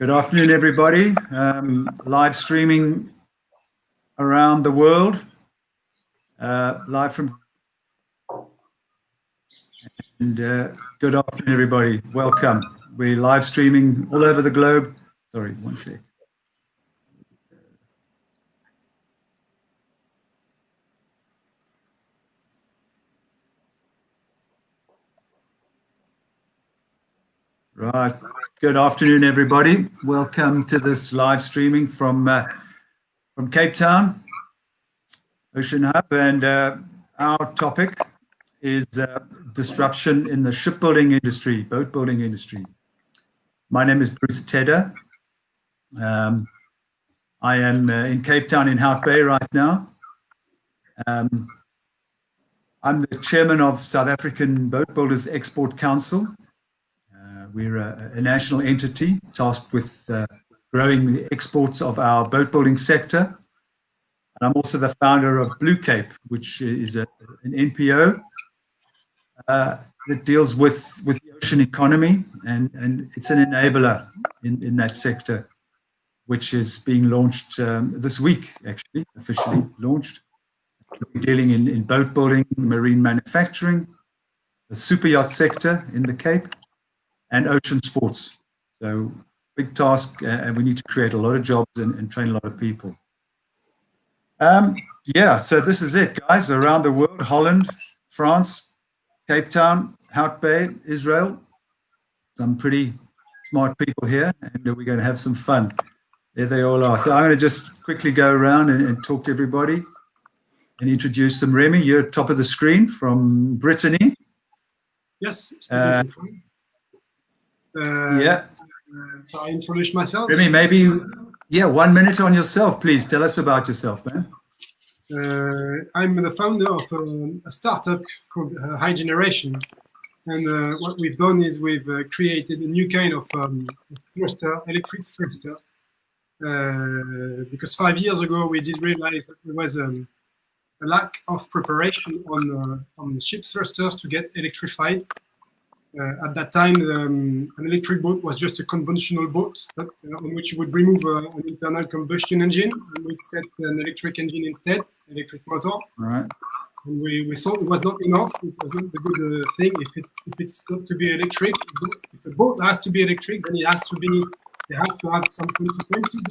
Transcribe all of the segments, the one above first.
Good afternoon, everybody. Live streaming around the world, live from. And good afternoon, everybody. Welcome. We're live streaming all over the globe. Sorry, one sec. Right. Good afternoon, everybody. Welcome to this live streaming from Cape Town, Ocean Hub, and our topic is disruption in the shipbuilding industry, boat building industry. My name is Bruce Tedder. I am in Cape Town in Hout Bay right now. I'm the chairman of South African Boat Builders Export Council. We're a national entity tasked with growing the exports of our boat building sector. And I'm also the founder of Blue Cape, which is an NPO that deals with the ocean economy, and it's an enabler in that sector, which is being launched this week, actually, officially launched. We're dealing in boat building, marine manufacturing, the super yacht sector in the Cape, and ocean sports. So big task, and we need to create a lot of jobs and train a lot of people. Yeah, so this is it, guys, around the world: Holland, France, Cape Town, Hout Bay, Israel. Some pretty smart people here, and we're going to have some fun. There they all are. So I'm going to just quickly go around and talk to everybody and introduce them. Remy, you're top of the screen from Brittany. Yes. Yeah. So I introduce myself. Remy, maybe, 1 minute on yourself, please. Tell us about yourself, man. I'm the founder of a startup called High Generation. And what we've done is we've created a new kind of thruster, electric thruster. Because 5 years ago, we did realize that there was a lack of preparation on ship thrusters to get electrified. At that time, an electric boat was just a conventional boat on which you would remove an internal combustion engine and we'd set an electric engine instead, electric motor. Right. And we thought it was not enough. It was not the good thing. If it's got to be electric, if a boat has to be electric, then it has to have some consequences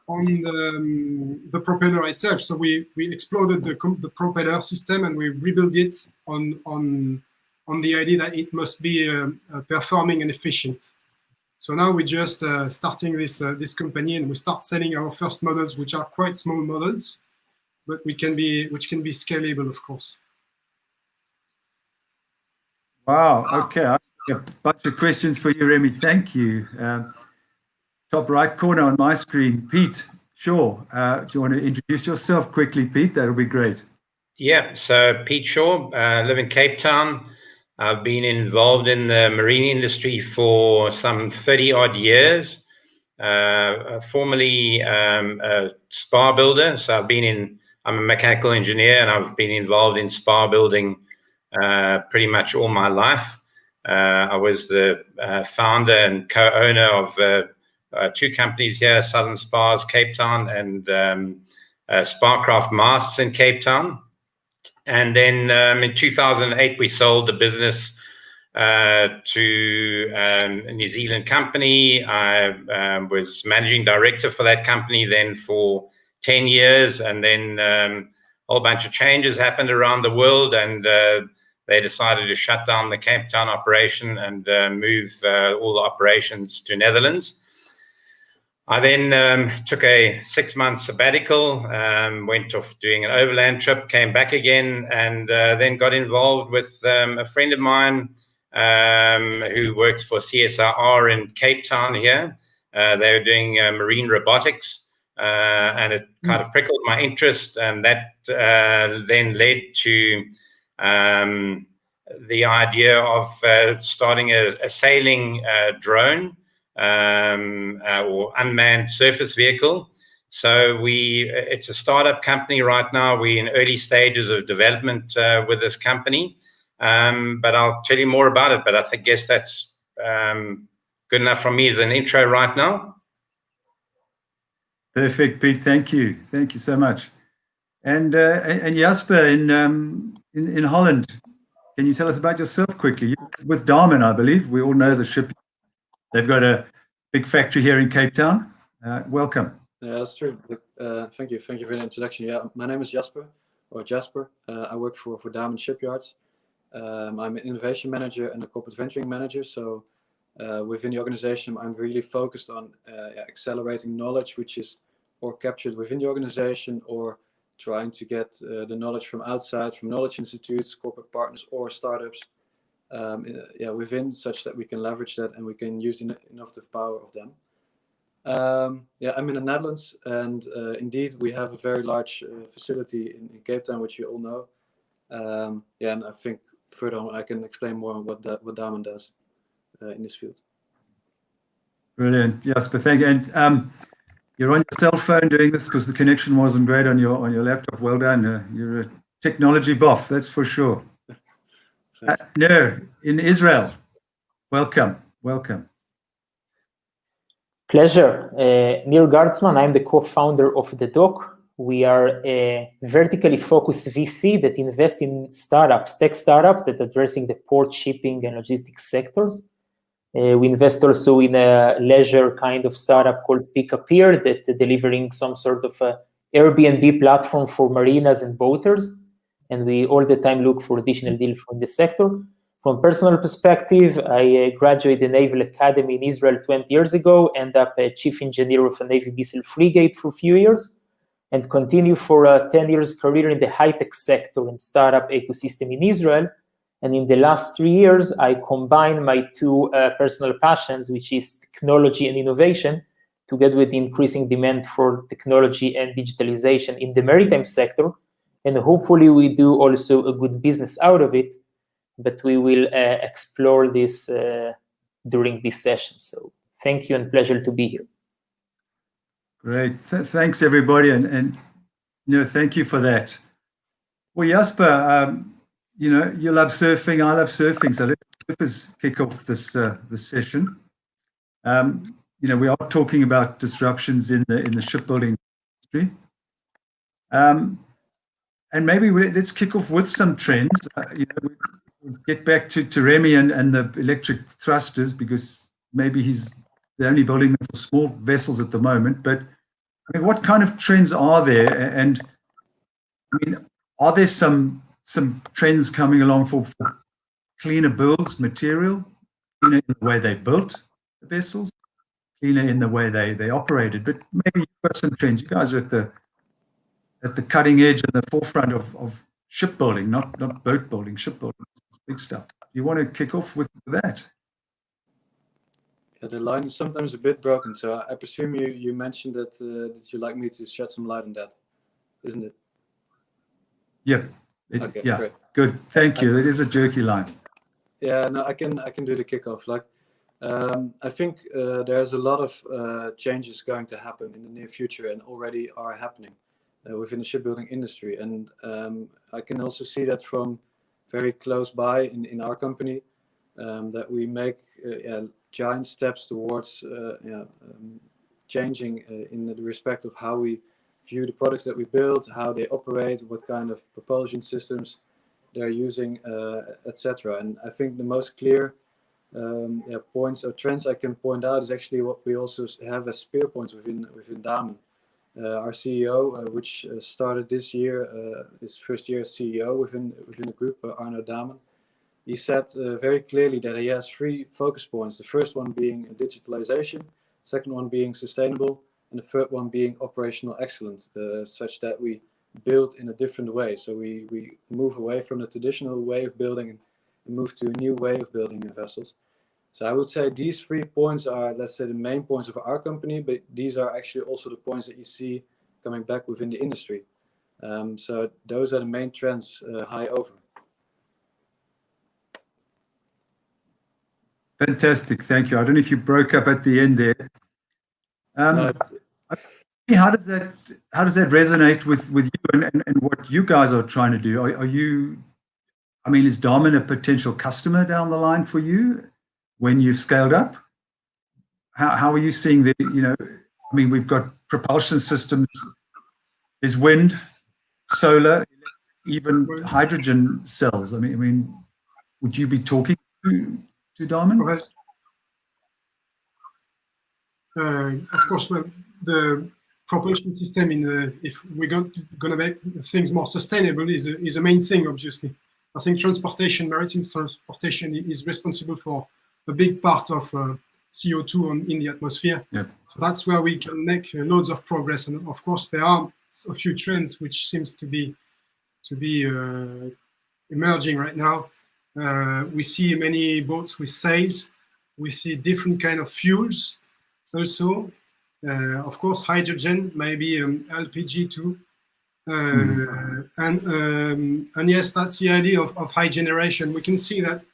on the propeller itself. So we exploded the propeller system and we rebuilt it on the idea that it must be performing and efficient. So now we're just starting this company, and we start selling our first models, which are quite small models, but which can be scalable, of course. Wow. Okay. I have a bunch of questions for you, Remy. Thank you. Top right corner on my screen, Pete Shaw. Do you want to introduce yourself quickly, Pete? That'll be great. Yeah. So Pete Shaw, live in Cape Town. I've been involved in the marine industry for some 30-odd years. Formerly a spar builder, so I'm a mechanical engineer, and I've been involved in spar building pretty much all my life. I was the founder and co-owner of two companies here, Southern Spars, Cape Town, and Sparcraft Masts in Cape Town. And then in 2008, we sold the business to a New Zealand company. I was managing director for that company then for 10 years. And then a whole bunch of changes happened around the world. And they decided to shut down the Cape Town operation and move all the operations to Netherlands. I then took a 6-month sabbatical, went off doing an overland trip, came back again, and then got involved with a friend of mine who works for CSIR in Cape Town here. They were doing marine robotics, and it kind of prickled my interest, and that then led to the idea of starting a sailing drone. Or unmanned surface vehicle. So it's a startup company right now. We're in early stages of development with this company, but I'll tell you more about it. But I guess that's good enough from me as an intro right now? Perfect, Pete. Thank you. Thank you so much. And Jasper in Holland, can you tell us about yourself quickly? You're with Damen, I believe. We all know the ship. They've got a big factory here in Cape Town. Welcome. Yeah, that's true. Thank you. Thank you for the introduction. Yeah, my name is Jasper. I work for Damen Shipyards. I'm an innovation manager and a corporate venturing manager. So within the organization, I'm really focused on accelerating knowledge, which is or captured within the organization, or trying to get the knowledge from outside, from knowledge institutes, corporate partners, or startups within, such that we can leverage that and we can use the innovative power of them. I'm in the Netherlands, and indeed we have a very large facility in Cape Town, which you all know. And I think further on I can explain more on what Damen does in this field. Brilliant, Jasper. Thank you. And you're on your cell phone doing this because the connection wasn't great on your laptop. Well done. You're a technology buff, that's for sure. Nir, in Israel, welcome. Pleasure. Nir Gartzman, I'm the co-founder of The Dock. We are a vertically focused VC that invests in startups, tech startups that are addressing the port, shipping, and logistics sectors. We invest also in a leisure kind of startup called Pick Up Here that delivering some sort of a Airbnb platform for marinas and boaters. And we all the time look for additional deals from the sector. From personal perspective, I graduated the Naval Academy in Israel 20 years ago, ended up a chief engineer of a Navy missile frigate for a few years, and continue for a 10 years career in the high-tech sector and startup ecosystem in Israel. And in the last 3 years, I combined my two personal passions, which is technology and innovation, together with the increasing demand for technology and digitalization in the maritime sector. And hopefully we do also a good business out of it, but we will explore this during this session. So thank you and pleasure to be here. Great. Thanks, everybody. And thank you for that. Well, Jasper, you love surfing. I love surfing. So let's kick off this session. We are talking about disruptions in the shipbuilding industry. And maybe let's kick off with some trends. We'll get back to Remy and the electric thrusters, because maybe he's only building them for small vessels at the moment. But I mean, what kind of trends are there? And I mean, are there some trends coming along for cleaner builds, material, cleaner in the way they built the vessels, cleaner in the way they operated? But maybe you've got some trends. You guys are at the cutting edge and the forefront of shipbuilding, not boat building, shipbuilding. It's big stuff. You want to kick off with that? Yeah, the line is sometimes a bit broken, so I presume you mentioned that you'd like me to shed some light on that, isn't it? Yeah. Okay, yeah. Great. Good. Thank you. It is a jerky line. Yeah, no, I can do the kickoff. I think there's a lot of changes going to happen in the near future and already are happening within the shipbuilding industry. And I can also see that from very close by in our company, that we make giant steps towards changing in the respect of how we view the products that we build, how they operate, what kind of propulsion systems they're using, etc. And I think the most clear points or trends I can point out is actually what we also have as spear points within Damen. Our CEO, which started this year, his first year as CEO within the group, Arno Damen, he said very clearly that he has 3 focus points. The first one being digitalization, second one being sustainable, and the third one being operational excellence, such that we build in a different way. So we move away from the traditional way of building and move to a new way of building vessels. So I would say these 3 points are, let's say, the main points of our company, but these are actually also the points that you see coming back within the industry. So those are the main trends high over. Fantastic. Thank you. I don't know if you broke up at the end there. No, how does that resonate with you and what you guys are trying to do? Are you, I mean, is Damen a potential customer down the line for you when you've scaled up? how are you seeing the, I mean, we've got propulsion systems, there's wind, solar, even hydrogen cells. I mean, would you be talking to Damen? Of course, well, the propulsion system if we're going to make things more sustainable is a main thing, obviously. I think maritime transportation is responsible for a big part of CO2 in the atmosphere. Yep. So that's where we can make loads of progress. And of course, there are a few trends which seems to be emerging right now. We see many boats with sails. We see different kind of fuels also. Of course, hydrogen, maybe LPG too. And yes, that's the idea of high generation. We can see that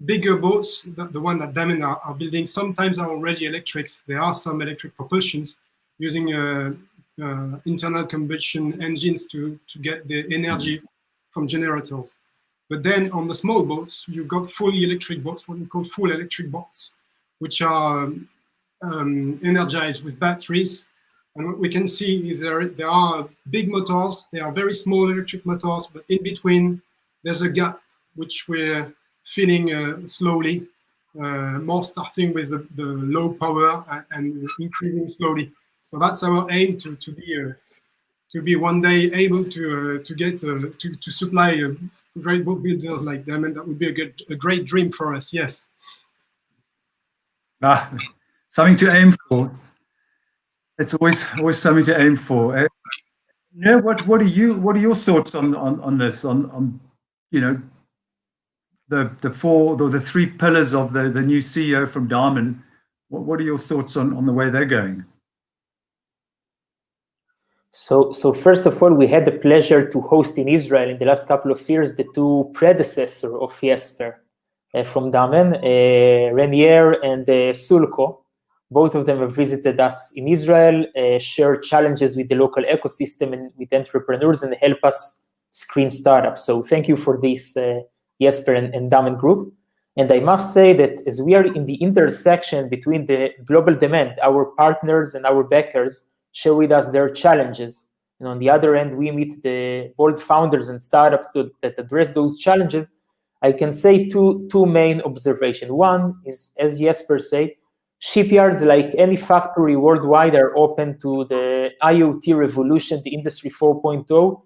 bigger boats, the one that Damen are building, sometimes are already electrics. There are some electric propulsions using internal combustion engines to get the energy from generators. But then on the small boats, you've got fully electric boats, what we call full electric boats, which are energized with batteries. And what we can see is there are big motors, they are very small electric motors, but in between there's a gap which we're filling slowly, more starting with the low power and increasing slowly. So that's our aim to be one day able to get to supply great boat builders like them, and that would be a great dream for us. Yes. Something to aim for. It's always something to aim for. What are your thoughts on this? On the three pillars of the new CEO from Damen. What are your thoughts on the way they're going? So first of all, we had the pleasure to host in Israel in the last couple of years the two predecessors of Jesper from Damen, Renier and Sulco. Both of them have visited us in Israel, share challenges with the local ecosystem and with entrepreneurs, and help us screen startups. So thank you for this, Jesper and Damen Group. And I must say that as we are in the intersection between the global demand, our partners and our backers share with us their challenges. And on the other end, we meet the bold founders and startups that address those challenges. I can say two main observations. One is, as Jesper said, shipyards, like any factory worldwide, are open to the IoT revolution, the Industry 4.0,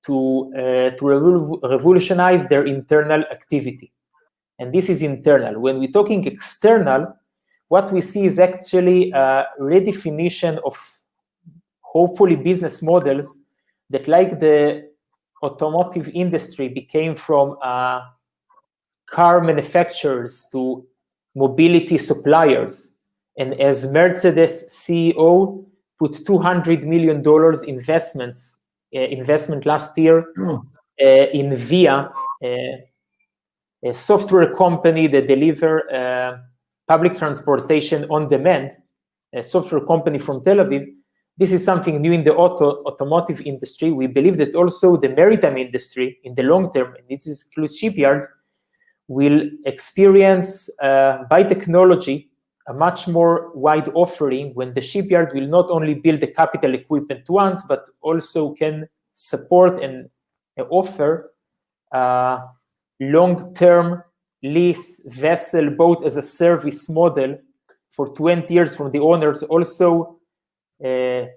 to revolutionize their internal activity. And this is internal. When we're talking external, what we see is actually a redefinition of hopefully business models that, like the automotive industry, became from car manufacturers to mobility suppliers. And as Mercedes CEO put $200 million investment last year in Via, a software company that deliver public transportation on demand, a software company from Tel Aviv. This is something new in the automotive industry. We believe that also the maritime industry in the long term, and this includes shipyards, will experience by technology a much more wide offering, when the shipyard will not only build the capital equipment once, but also can support and offer long-term lease vessel boat as a service model for 20 years from the owners. Also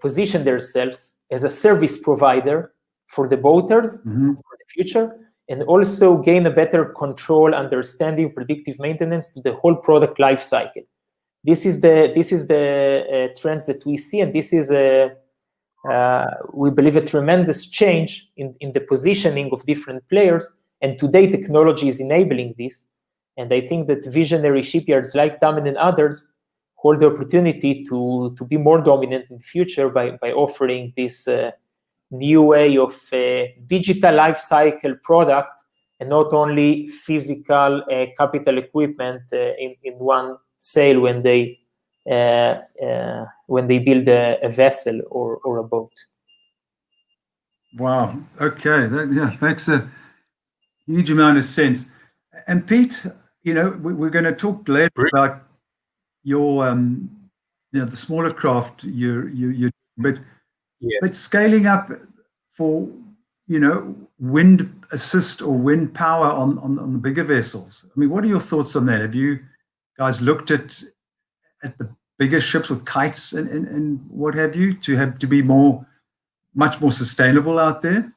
position themselves as a service provider for the boaters for the future, and also gain a better control, understanding, predictive maintenance to the whole product life cycle. This is the trends that we see, and this is we believe a tremendous change in the positioning of different players. And today, technology is enabling this. And I think that visionary shipyards like Damen and others hold the opportunity to be more dominant in the future by offering this new way of digital life cycle product, and not only physical capital equipment in one sale when they build a vessel or a boat. Wow. Okay. That makes a huge amount of sense. And Pete, we're going to talk later about your the smaller craft, you're but Yeah. but scaling up for wind assist or wind power on the bigger vessels. I mean, what are your thoughts on that? Have you guys looked at the bigger ships with kites and what have you to be much more sustainable out there?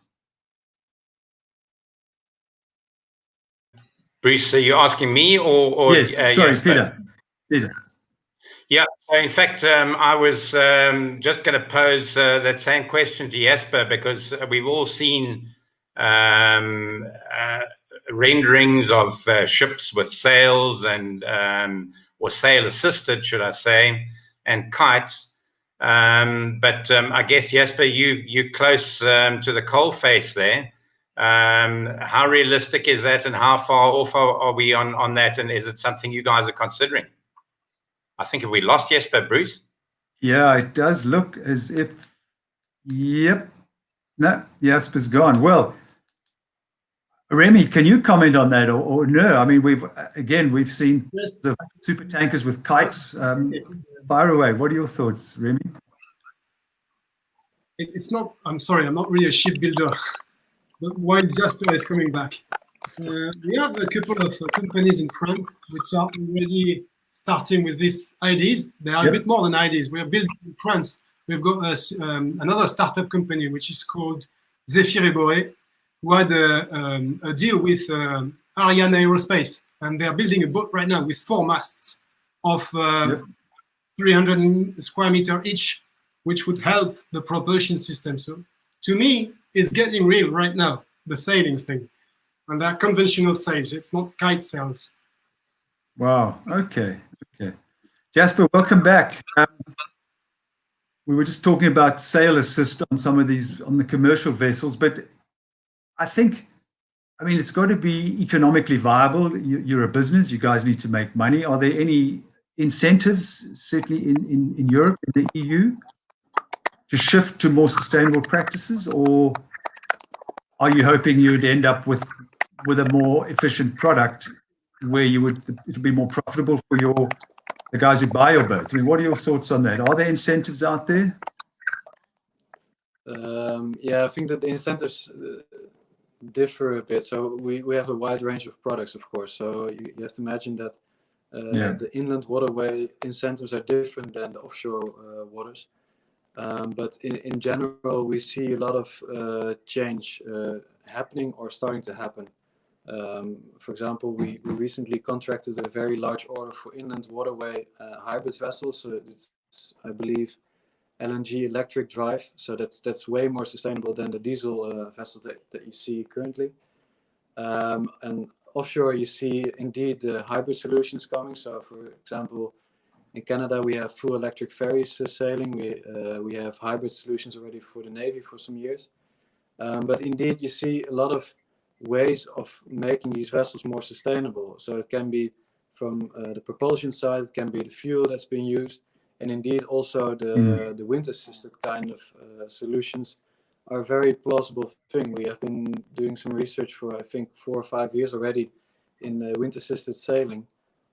Bruce, are you asking me or Yes, sorry, Jesper? Peter. Yeah, so in fact, I was just going to pose that same question to Jesper, because we've all seen renderings of ships with sails and or sail assisted, should I say, and kites. But I guess, Jesper, you're close to the coalface there. How realistic is that, and how far off are we on that? And is it something you guys are considering? I think, have we lost Jesper, Bruce? Yeah, it does look as if, yep. No, Jesper's gone. Well, Remy, can you comment on that or no? I mean, we've seen the super tankers with kites. Fire away. What are your thoughts, Remy? It's not, I'm sorry, I'm not really a shipbuilder, but while Jesper is coming back, we have a couple of companies in France which are already starting with these ideas. They are a bit more than ideas. We are building in France. We've got another startup company which is called Zephyr Eboré, who had a deal with Ariane Aerospace, and they are building a boat right now with 4 masts of 300 square meter each, which would help the propulsion system. So to me, it's getting real right now, the sailing thing. And they're conventional sails, it's not kite sails. Wow, okay. Jesper, welcome back. We were just talking about sail assist on some of these, on the commercial vessels, but I mean, it's got to be economically viable. You're a business, you guys need to make money. Are there any incentives, certainly in Europe, in the EU, to shift to more sustainable practices, or are you hoping you would end up with a more efficient product where it'll be more profitable for the guys who buy your boats? I mean, what are your thoughts on that? Are there incentives out there? Yeah, I think that the incentives differ a bit. So we have a wide range of products, of course. So you have to imagine that the inland waterway incentives are different than the offshore waters. But in general, we see a lot of change happening or starting to happen. For example, we recently contracted a very large order for inland waterway hybrid vessels. So it's, I believe, LNG electric drive. So that's way more sustainable than the diesel vessels that you see currently. And offshore, you see indeed the hybrid solutions coming. So, for example, in Canada, we have full electric ferries sailing. We have hybrid solutions already for the Navy for some years. But indeed, you see a lot of ways of making these vessels more sustainable. So it can be from the propulsion side, it can be the fuel that's being used, and indeed also the wind-assisted kind of solutions are a very plausible thing. We have been doing some research for, I think, 4 or 5 years already in wind-assisted sailing.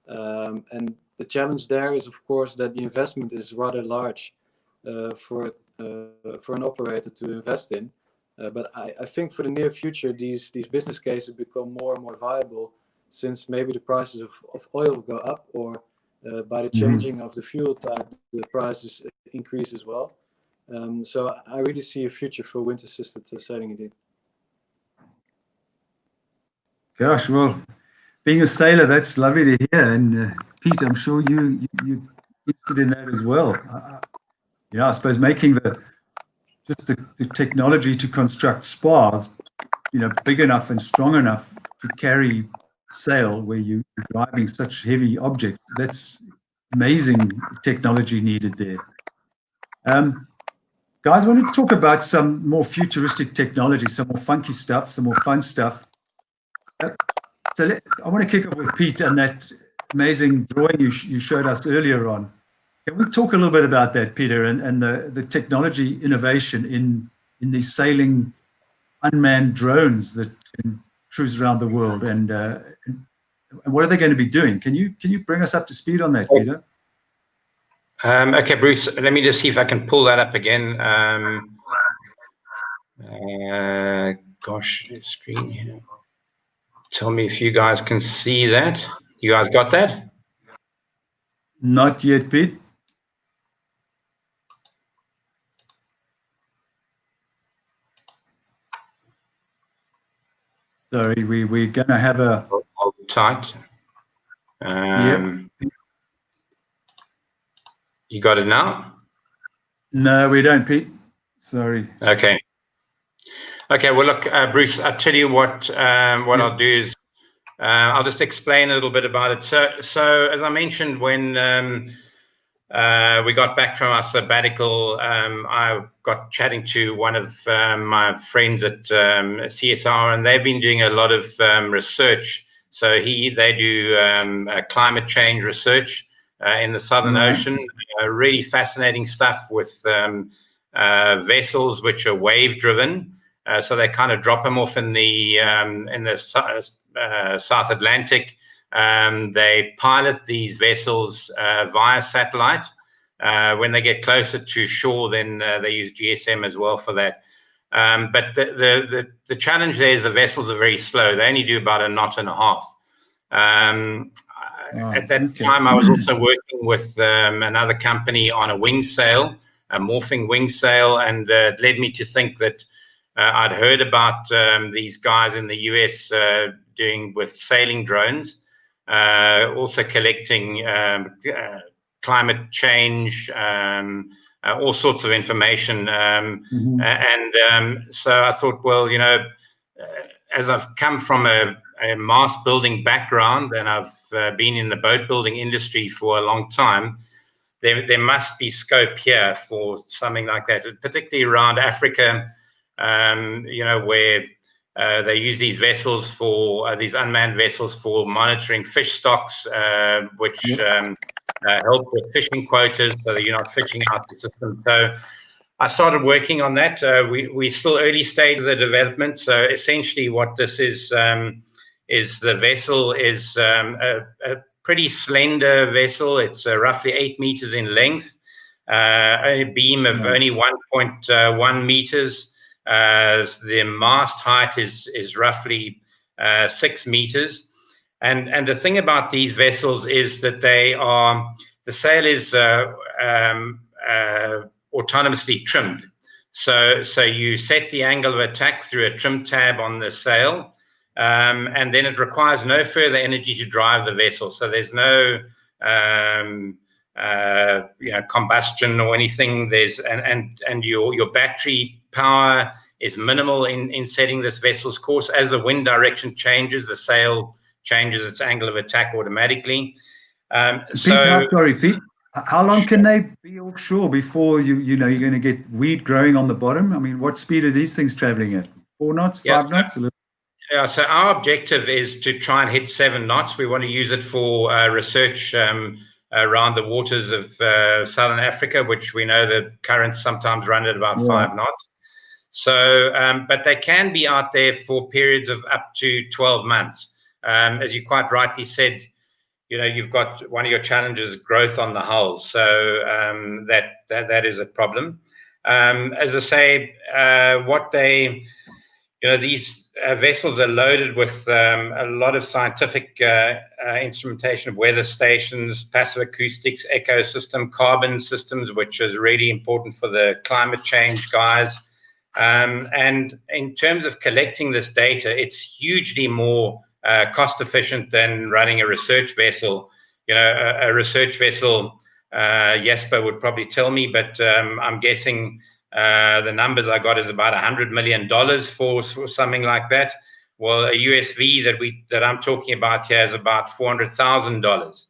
And the challenge there is, of course, that the investment is rather large for an operator to invest in. But I think for the near future, these business cases become more and more viable, since maybe the prices of oil go up, or by the changing of the fuel type, the prices increase as well. So I really see a future for wind-assisted sailing indeed. Gosh, well, being a sailor, that's lovely to hear. And Pete, I'm sure you're interested in that as well. I suppose making the technology to construct spars, big enough and strong enough to carry sail where you're driving such heavy objects. That's amazing technology needed there. Guys, I wanted to talk about some more futuristic technology, some more funky stuff, some more fun stuff. So I want to kick off with Pete and that amazing drawing you showed us earlier on. Can we talk a little bit about that, Peter, and the technology innovation in these sailing unmanned drones that can cruise around the world, and what are they going to be doing? Can you bring us up to speed on that, Peter? Okay, Bruce, let me just see if I can pull that up again. Gosh, the screen here. Tell me if you guys can see that. You guys got that? Not yet, Pete. Sorry, we're going to have a... Hold tight. You got it now? No, we don't, Pete. Sorry. Okay. Okay, well, look, Bruce, I'll tell you what I'll do is I'll just explain a little bit about it. So as I mentioned, when we got back from our sabbatical, I got chatting to one of my friends at CSR, and they've been doing a lot of research. So they do climate change research in the Southern Ocean. Really fascinating stuff with vessels which are wave driven. So they kind of drop them off in the South Atlantic. They pilot these vessels via satellite. When they get closer to shore, then they use GSM as well for that. But the challenge there is the vessels are very slow. They only do about a knot and a half. At that time, I was also working with another company on a wing sail, a morphing wing sail, and it led me to think that I'd heard about these guys in the US doing with sailing drones, also collecting climate change, all sorts of information. So I thought, well, you know, as I've come from a mast building background and I've been in the boat building industry for a long time, there must be scope here for something like that, particularly around Africa, you know, where they use these vessels for these unmanned vessels for monitoring fish stocks, which help with fishing quotas so that you're not fishing out the system. So I started working on that. We're still early stage of the development. So essentially what this is the vessel is a pretty slender vessel. It's roughly 8 meters in length, a beam of only 1.1 meters. The mast height is roughly 6 meters. And the thing about these vessels is that the sail is autonomously trimmed. So you set the angle of attack through a trim tab on the sail, and then it requires no further energy to drive the vessel. So there's no you know, combustion or anything. And your battery power is minimal in setting this vessel's course. As the wind direction changes, the sail changes its angle of attack automatically. Pete, how long can they be offshore before you're going to get weed growing on the bottom? I mean, what speed are these things traveling at? 4 knots, 5 knots? Yeah, so our objective is to try and hit 7 knots. We want to use it for research around the waters of Southern Africa, which we know the currents sometimes run at about 5 knots. So, but they can be out there for periods of up to 12 months. As you quite rightly said, you know, you've got one of your challenges, growth on the hull. So that is a problem. As I say, these vessels are loaded with a lot of scientific instrumentation of weather stations, passive acoustics, ecosystem, carbon systems, which is really important for the climate change guys. And in terms of collecting this data, it's hugely more cost efficient than running a research vessel. You know, a research vessel, Jesper would probably tell me, but I'm guessing the numbers I got is about $100 million for something like that. Well, a USV that I'm talking about here is about $400,000.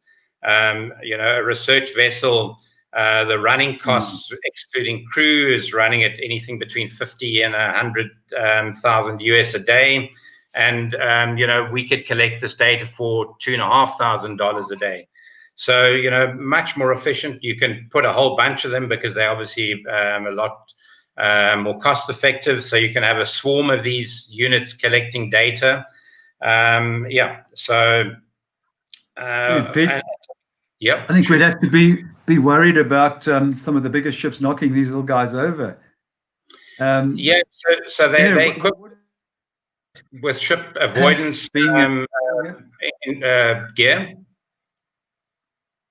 You know, a research vessel, the running costs, excluding crew, is running at anything between 50 and 100,000 US a day. And, you know, we could collect this data for $2,500 a day. So, you know, much more efficient. You can put a whole bunch of them because they're obviously a lot more cost effective. So you can have a swarm of these units collecting data. Yeah, so... Yep. I think we'd have to be worried about some of the bigger ships knocking these little guys over. Yeah, so they equip with ship avoidance gear.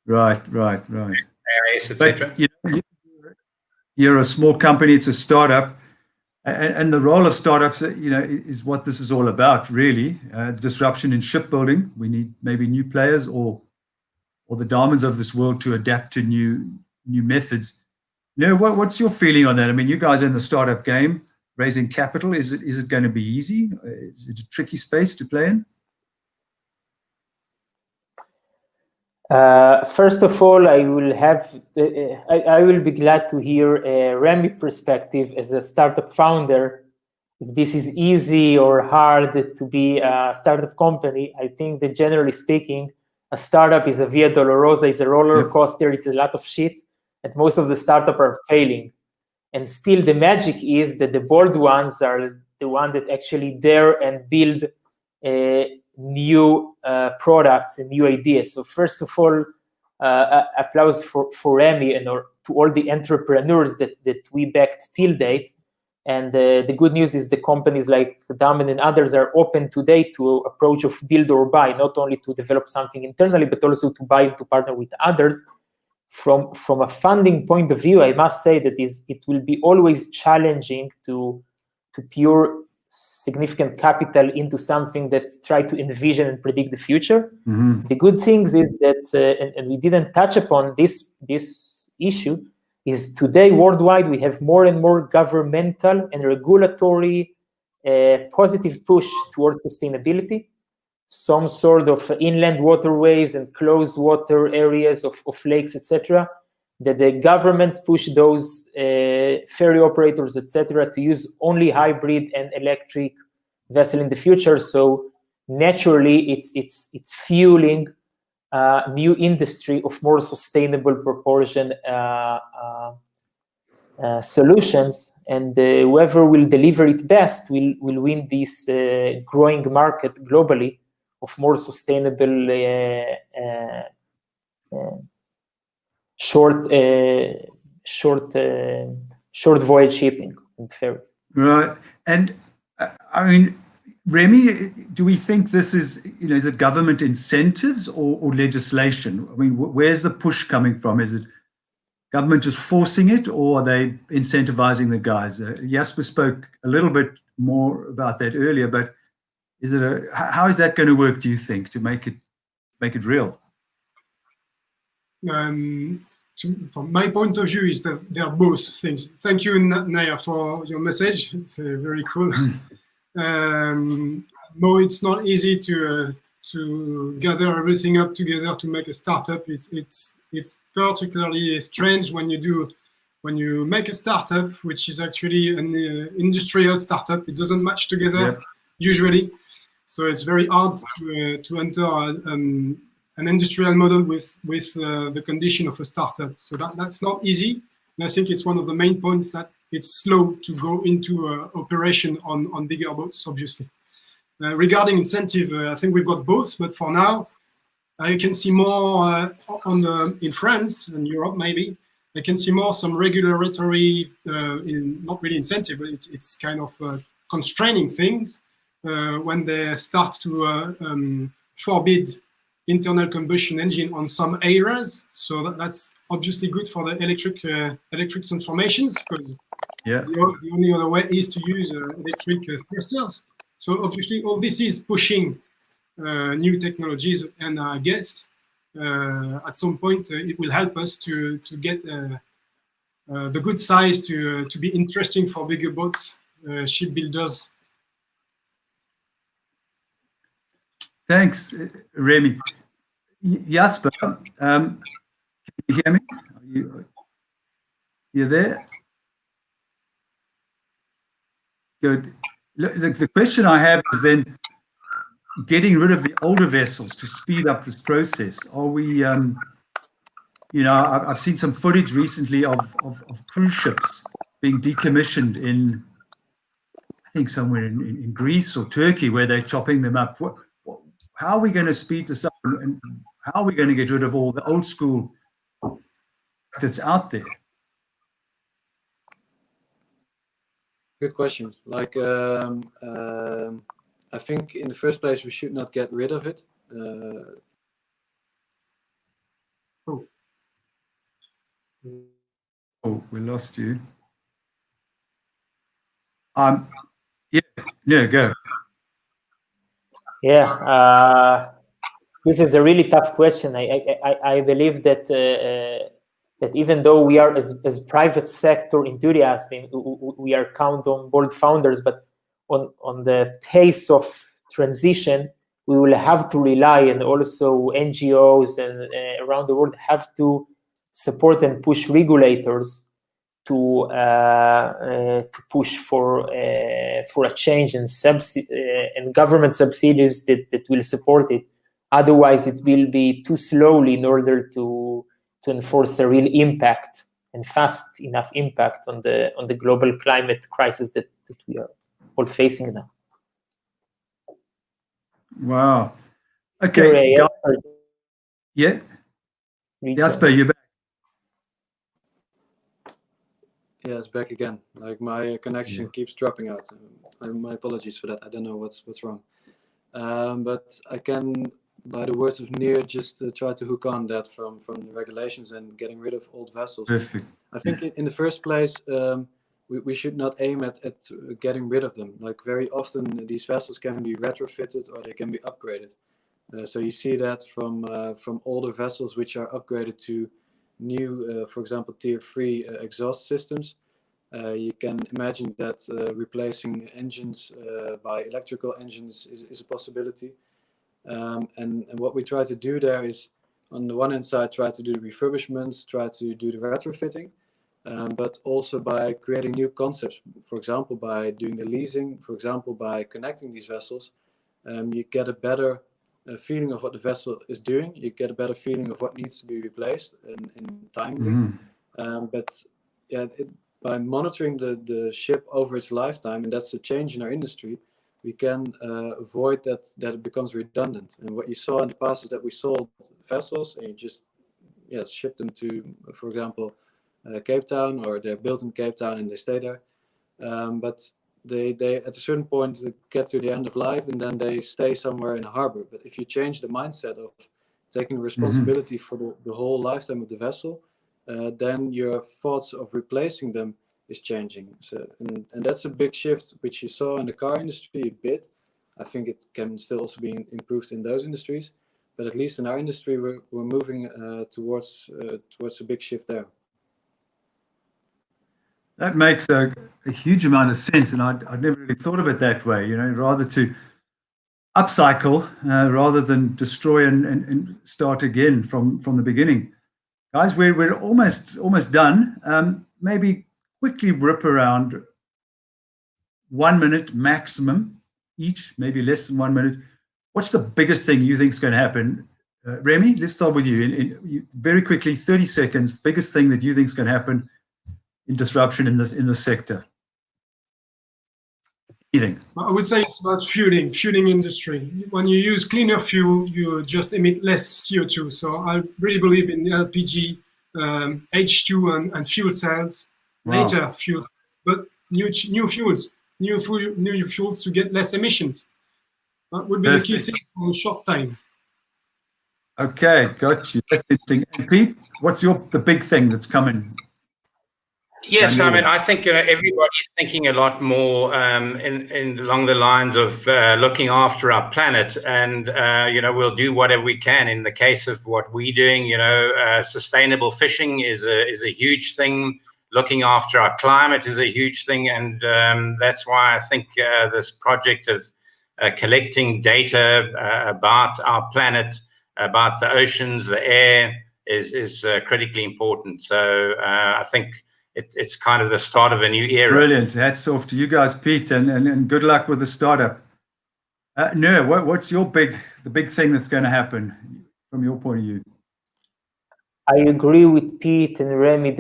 Right. AIS, etc. You're a small company, it's a startup, and the role of startups, is what this is all about, really. Disruption in shipbuilding. We need maybe new players or the diamonds of this world to adapt to new methods. What's your feeling on that? I mean, you guys are in the startup game, raising capital. Is it going to be easy? Is it a tricky space to play in? First of all, I will be glad to hear Remy perspective as a startup founder. If this is easy or hard to be a startup company, I think that generally speaking, a startup is a Via Dolorosa, is a roller coaster, it's a lot of shit, and most of the startups are failing. And still the magic is that the bold ones are the ones that actually dare and build new products and new ideas. So first of all, applause for Remy and to all the entrepreneurs that we backed till date. And the good news is the companies like Damen and others are open today to approach of build or buy, not only to develop something internally, but also to buy and to partner with others. From a funding point of view, I must say that it will be always challenging to pour significant capital into something that try to envision and predict the future. Mm-hmm. The good things is that, and we didn't touch upon this issue, is today worldwide we have more and more governmental and regulatory positive push towards sustainability. Some sort of inland waterways and closed water areas of lakes, etc., that the governments push those ferry operators, etc., to use only hybrid and electric vessel in the future. So naturally, it's fueling new industry of more sustainable proportion solutions, and whoever will deliver it best will win this growing market globally of more sustainable short voyage shipping and ferries. Right. And I mean, Remy, do we think this is it government incentives or legislation? I mean, where's the push coming from? Is it government just forcing it, or are they incentivizing the guys? Jasper spoke a little bit more about that earlier, but how is that going to work, do you think, to make it real? From my point of view, is that they are both things. Thank you, Naya, for your message. It's very cool. No, it's not easy to gather everything up together to make a startup. It's particularly strange when you make a startup, which is actually an industrial startup. It doesn't match together usually, so it's very hard to enter an industrial model with the condition of a startup. So that's not easy. And I think it's one of the main points that it's slow to go into operation on bigger boats, obviously. Regarding incentive, I think we've got both, but for now, I can see more in France and Europe, maybe. I can see more some regulatory, not really incentive, but it's kind of constraining things when they start to forbid internal combustion engine on some areas. So that's obviously good for the electric transformations, because the only other way is to use electric thrusters. So obviously all this is pushing new technologies, and I guess at some point it will help us to get the good size to be interesting for bigger boats, shipbuilders. Thanks, Remy. Jasper, can you hear me? You there? Good. Look, the question I have is then getting rid of the older vessels to speed up this process. Are we, I've seen some footage recently of cruise ships being decommissioned in, I think somewhere in Greece or Turkey, where they're chopping them up. How are we going to speed this up, and how are we going to get rid of all the old school that's out there? Good question. Like, I think in the first place we should not get rid of it. Oh, we lost you. Yeah, go. Yeah, this is a really tough question. I believe that that even though we are as private sector enthusiasts, we are count on board founders, but on the pace of transition, we will have to rely, and also NGOs and around the world have to support and push regulators to push for a change and government subsidies that will support it. Otherwise, it will be too slowly in order to enforce a real impact and fast enough impact on the global climate crisis that we are all facing now. Wow. Okay. Yeah. Jasper, you're back. Yeah, it's back again. Like my connection keeps dropping out. My apologies for that. I don't know what's wrong. But I can, by the words of Nir, just try to hook on that from the regulations and getting rid of old vessels. Perfect. I think in the first place, we should not aim at getting rid of them. Like very often these vessels can be retrofitted or they can be upgraded. So you see that from older vessels which are upgraded to new, for example, tier 3 exhaust systems. You can imagine that replacing engines by electrical engines is a possibility. And what we try to do there is, on the one hand side, try to do the refurbishments, try to do the retrofitting, but also by creating new concepts. For example, by doing the leasing, for example, by connecting these vessels, you get a better feeling of what the vessel is doing. You get a better feeling of what needs to be replaced in timely. But yeah, by monitoring the ship over its lifetime, and that's a change in our industry, we can avoid that it becomes redundant. And what you saw in the past is that we sold vessels and you just ship them to, for example, Cape Town, or they're built in Cape Town and they stay there. But they at a certain point get to the end of life and then they stay somewhere in a harbor. But if you change the mindset of taking responsibility for the whole lifetime of the vessel, then your thoughts of replacing them is changing. So and that's a big shift which you saw in the car industry a bit. I think it can still also be improved in those industries, but at least in our industry we're moving towards a big shift there. That makes a huge amount of sense, and I'd never really thought of it that way. You know, rather to upcycle rather than destroy and start again from the beginning. Guys, we're almost done. Maybe quickly rip around 1 minute maximum each, maybe less than 1 minute. What's the biggest thing you think is going to happen? Remy, let's start with you. Very quickly, 30 seconds. Biggest thing that you think is going to happen in disruption in this sector? I would say it's about fueling industry. When you use cleaner fuel, you just emit less CO2. So I really believe in LPG, H2 and fuel cells, later fuel cells, but new fuels to get less emissions. That would be the key thing for a short time. Okay, got you. That's interesting. And Pete, what's the big thing that's coming? Yes, I mean, I think everybody's thinking a lot more in along the lines of looking after our planet, and we'll do whatever we can. In the case of what we're doing, sustainable fishing is a huge thing. Looking after our climate is a huge thing, and that's why I think this project of collecting data about our planet, about the oceans, the air, is critically important. So I think it's kind of the start of a new era. Brilliant. Hats off to you guys, Pete, and good luck with the startup. Nir, what's the big thing that's going to happen from your point of view? I agree with Pete and Remy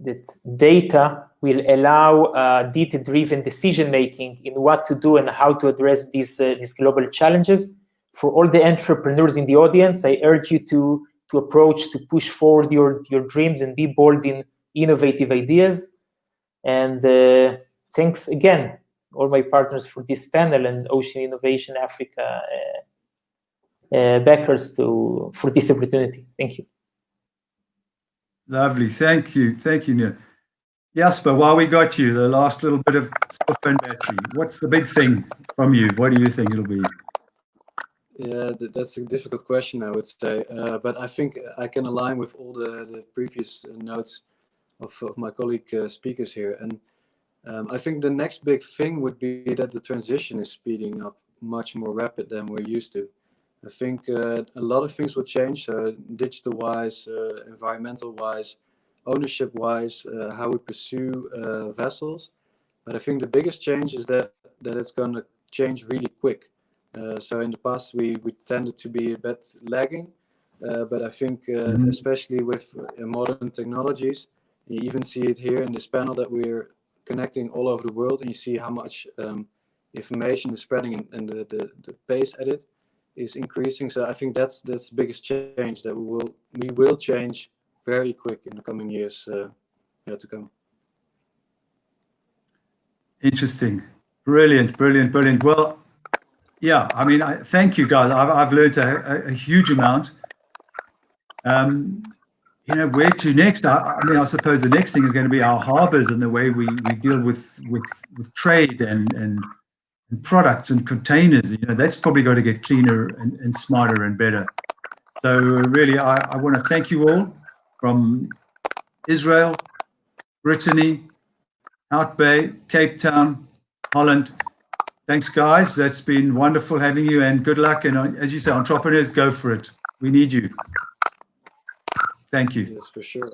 that data will allow data-driven decision-making in what to do and how to address these global challenges. for all the entrepreneurs in the audience, I urge you to approach, to push forward your dreams and be bold in innovative ideas. And thanks again, all my partners for this panel and Ocean Innovation Africa backers for this opportunity. Thank you. Lovely. Thank you, Neil. Jasper, while we got you, the last little bit of cell phone battery. What's the big thing from you? What do you think it'll be? Yeah, that's a difficult question, I would say. But I think I can align with all the previous notes of my colleague speakers here. And I think the next big thing would be that the transition is speeding up much more rapid than we're used to. I think a lot of things will change, digital-wise, environmental-wise, ownership-wise, how we pursue vessels. But I think the biggest change is that it's going to change really quick. So in the past, we tended to be a bit lagging, but I think especially with modern technologies, you even see it here in this panel that we're connecting all over the world, and you see how much information is spreading and the pace at it is increasing. So I think that's the biggest change, that we will change very quick in the coming years to come. Interesting. Brilliant. Well, yeah, I mean, thank you guys. I've learned a huge amount. Where to next? I mean, I suppose the next thing is going to be our harbors and the way we deal with trade and products and containers. That's probably got to get cleaner and smarter and better. So really, I want to thank you all from Israel, Brittany, Hout Bay, Cape Town, Holland. Thanks, guys. That's been wonderful having you, and good luck. And as you say, entrepreneurs, go for it. We need you. Thank you. Yes, for sure.